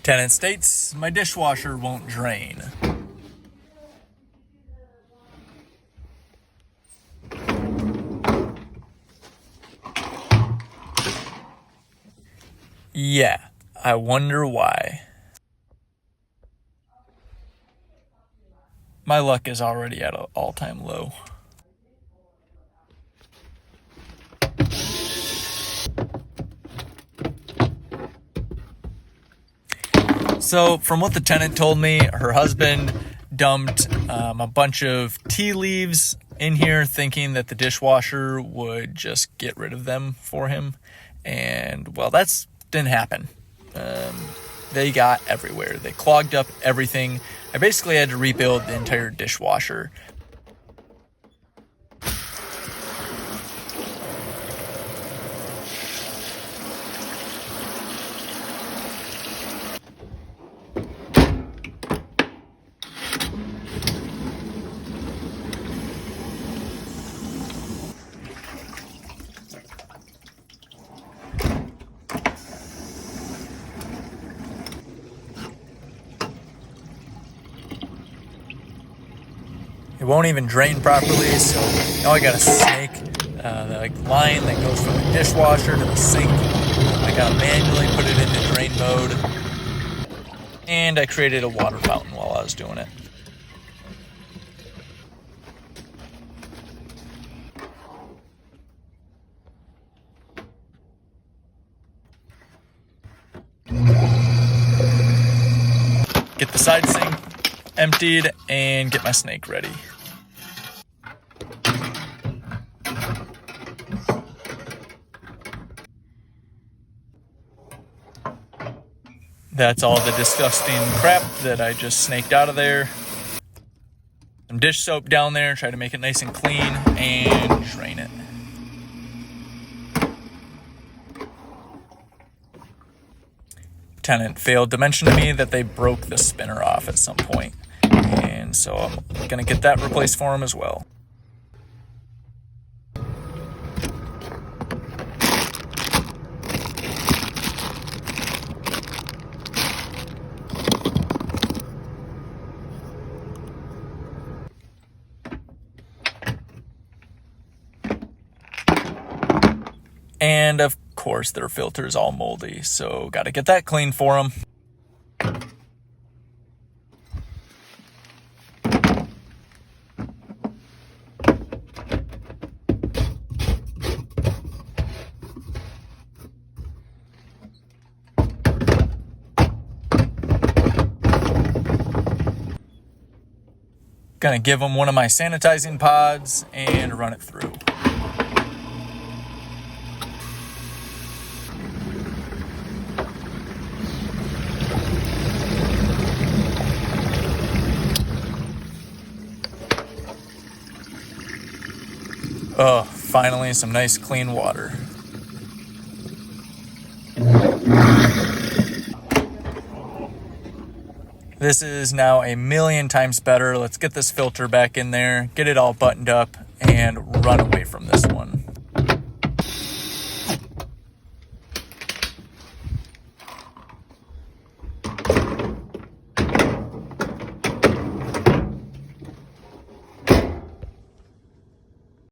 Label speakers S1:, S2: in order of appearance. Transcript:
S1: Tenant states, my dishwasher won't drain. Yeah, I wonder why. My luck is already at an all-time low. So, from what the tenant told me, her husband dumped a bunch of tea leaves in here thinking that the dishwasher would just get rid of them for him. And, well, that didn't happen. They got everywhere. They clogged up everything. I basically had to rebuild the entire dishwasher. It won't even drain properly, so now I got a snake, the line that goes from the dishwasher to the sink. I gotta manually put it into drain mode, and I created a water fountain while I was doing it. Get the side sink emptied and get my snake ready. That's all the disgusting crap that I just snaked out of there. Some dish soap down there, try to make it nice and clean, and drain it. Tenant failed to mention to me that they broke the spinner off at some point, and so I'm gonna get that replaced for him as well. And of course their filter's all moldy, so gotta get that clean for them. Gonna give them one of my sanitizing pods and run it through. Oh, finally some nice clean water. This is now 1,000,000 times better. Let's get this filter back in there, get it all buttoned up, and run away from this